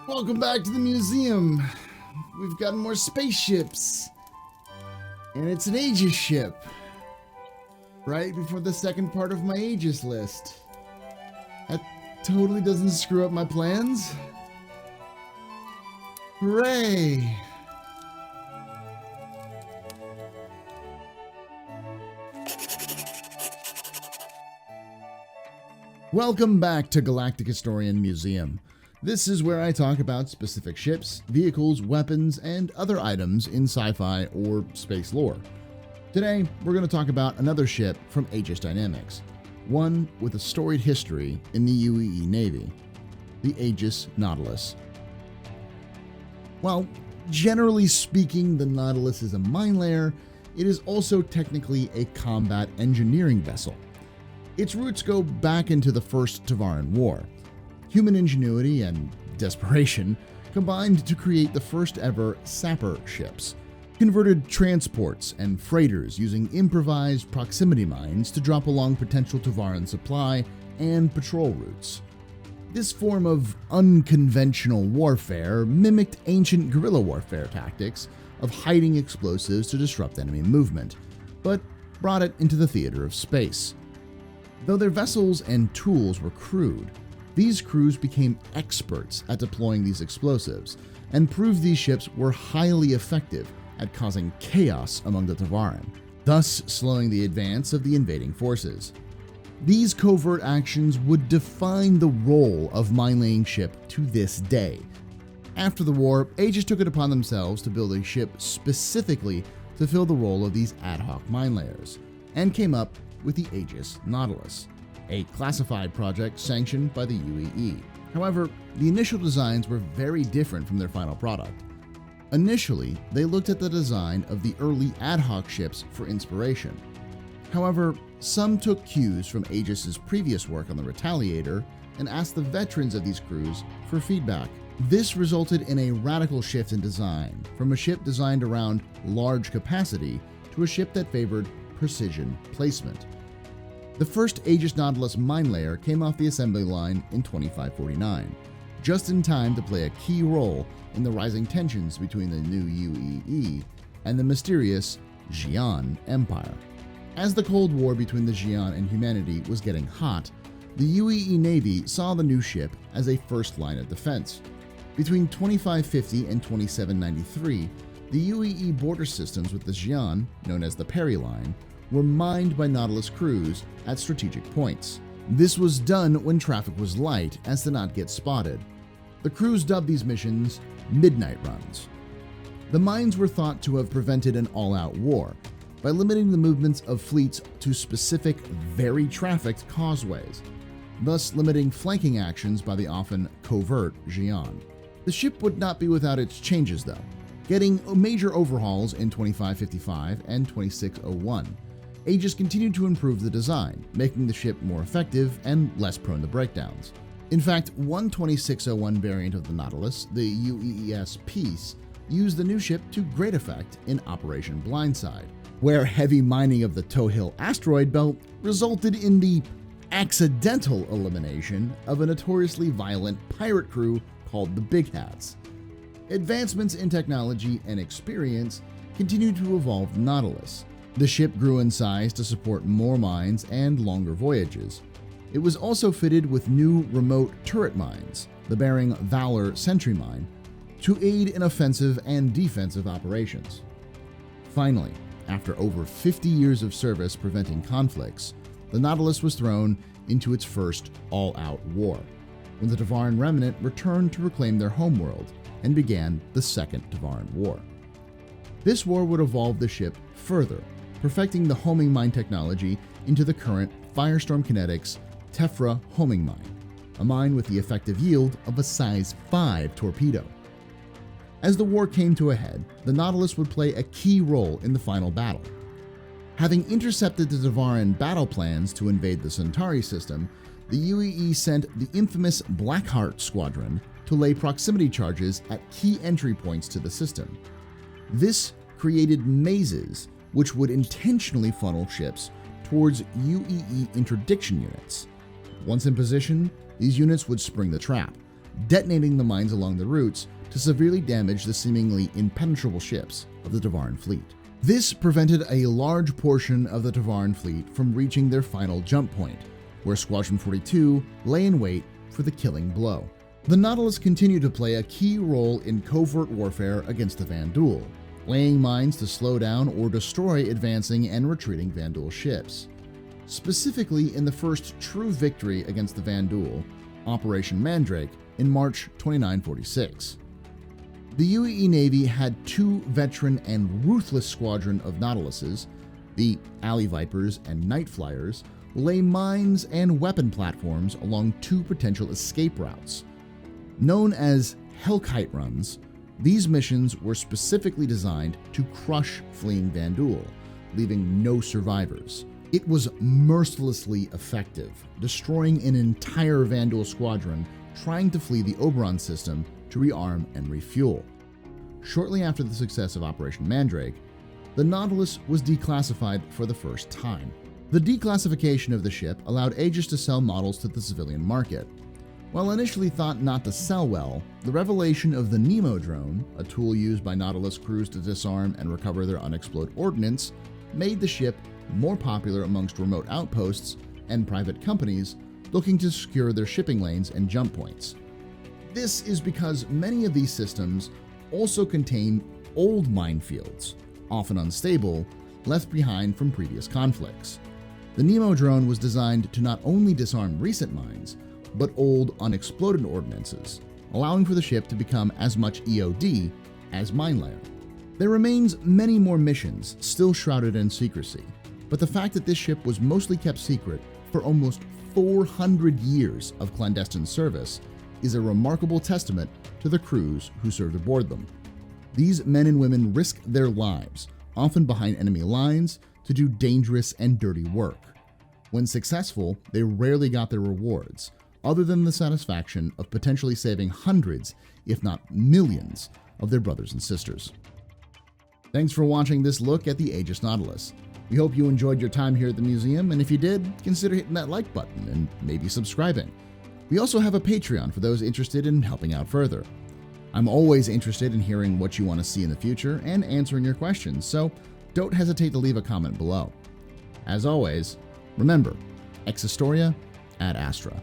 Welcome back to the museum. We've got more spaceships. And it's an Aegis ship. Right before the second part of my Aegis list. That totally doesn't screw up my plans. Hooray! Welcome back to Galactic Historian Museum. This is where I talk about specific ships, vehicles, weapons, and other items in sci-fi or space lore. Today, we're going to talk about another ship from Aegis Dynamics, one with a storied history in the UEE Navy, the Aegis Nautilus. While generally speaking the Nautilus is a minelayer, it is also technically a combat engineering vessel. Its roots go back into the first Devarn War. Human ingenuity and desperation combined to create the first ever sapper ships, converted transports and freighters using improvised proximity mines to drop along potential Devarn supply and patrol routes. This form of unconventional warfare mimicked ancient guerrilla warfare tactics of hiding explosives to disrupt enemy movement, but brought it into the theater of space. Though their vessels and tools were crude, these crews became experts at deploying these explosives and proved these ships were highly effective at causing chaos among the Devarn, thus slowing the advance of the invading forces. These covert actions would define the role of mine-laying ship to this day. After the war, Aegis took it upon themselves to build a ship specifically to fill the role of these ad hoc mine layers, and came up with the Aegis Nautilus, a classified project sanctioned by the UEE. However, the initial designs were very different from their final product. Initially, they looked at the design of the early ad hoc ships for inspiration. However, some took cues from Aegis's previous work on the Retaliator and asked the veterans of these crews for feedback. This resulted in a radical shift in design, from a ship designed around large capacity to a ship that favored precision placement. The first Aegis Nautilus mine layer came off the assembly line in 2549, just in time to play a key role in the rising tensions between the new UEE and the mysterious Xi'an Empire. As the Cold War between the Xi'an and humanity was getting hot, the UEE Navy saw the new ship as a first line of defense. Between 2550 and 2793, the UEE border systems with the Xi'an, known as the Perry Line, were mined by Nautilus crews at strategic points. This was done when traffic was light as to not get spotted. The crews dubbed these missions midnight runs. The mines were thought to have prevented an all-out war by limiting the movements of fleets to specific, very trafficked causeways, thus limiting flanking actions by the often covert Xi'an. The ship would not be without its changes though, getting major overhauls in 2555 and 2601. Aegis continued to improve the design, making the ship more effective and less prone to breakdowns. In fact, one 2601 variant of the Nautilus, the UEES Peace, used the new ship to great effect in Operation Blindside, where heavy mining of the Tohill asteroid belt resulted in the accidental elimination of a notoriously violent pirate crew called the Big Hats. Advancements in technology and experience continued to evolve the Nautilus. The ship grew in size to support more mines and longer voyages. It was also fitted with new remote turret mines, the Bering Valor Sentry Mine, to aid in offensive and defensive operations. Finally, after over 50 years of service preventing conflicts, the Nautilus was thrown into its first all-out war, when the Devarn Remnant returned to reclaim their homeworld and began the Second Devarn War. This war would evolve the ship further, perfecting the homing mine technology into the current Firestorm Kinetics Tephra homing mine, a mine with the effective yield of a size 5 torpedo. As the war came to a head, the Nautilus would play a key role in the final battle. Having intercepted the Devarn battle plans to invade the Centauri system, the UEE sent the infamous Blackheart Squadron to lay proximity charges at key entry points to the system. This created mazes which would intentionally funnel ships towards UEE interdiction units. Once in position, these units would spring the trap, detonating the mines along the routes to severely damage the seemingly impenetrable ships of the Devarn fleet. This prevented a large portion of the Devarn fleet from reaching their final jump point, where Squadron 42 lay in wait for the killing blow. The Nautilus continued to play a key role in covert warfare against the Vanduul, laying mines to slow down or destroy advancing and retreating Vanduul ships. Specifically in the first true victory against the Vanduul, Operation Mandrake, in March 2946. The UAE Navy had two veteran and ruthless squadron of Nautiluses, the Alley Vipers and Night Flyers, lay mines and weapon platforms along two potential escape routes. Known as Hellkite runs, these missions were specifically designed to crush fleeing Vanduul, leaving no survivors. It was mercilessly effective, destroying an entire Vanduul squadron trying to flee the Oberon system to rearm and refuel. Shortly after the success of Operation Mandrake, the Nautilus was declassified for the first time. The declassification of the ship allowed Aegis to sell models to the civilian market. While initially thought not to sell well, the revelation of the Nemo drone, a tool used by Nautilus crews to disarm and recover their unexploded ordnance, made the ship more popular amongst remote outposts and private companies looking to secure their shipping lanes and jump points. This is because many of these systems also contain old minefields, often unstable, left behind from previous conflicts. The Nemo drone was designed to not only disarm recent mines, but old unexploded ordnances, allowing for the ship to become as much EOD as minelayer. There remains many more missions still shrouded in secrecy, but the fact that this ship was mostly kept secret for almost 400 years of clandestine service is a remarkable testament to the crews who served aboard them. These men and women risked their lives, often behind enemy lines, to do dangerous and dirty work. When successful, they rarely got their rewards, other than the satisfaction of potentially saving hundreds, if not millions, of their brothers and sisters. Thanks for watching this look at the Aegis Nautilus. We hope you enjoyed your time here at the museum, and if you did, consider hitting that like button and maybe subscribing. We also have a Patreon for those interested in helping out further. I'm always interested in hearing what you want to see in the future and answering your questions, so don't hesitate to leave a comment below. As always, remember, ex historia ad astra.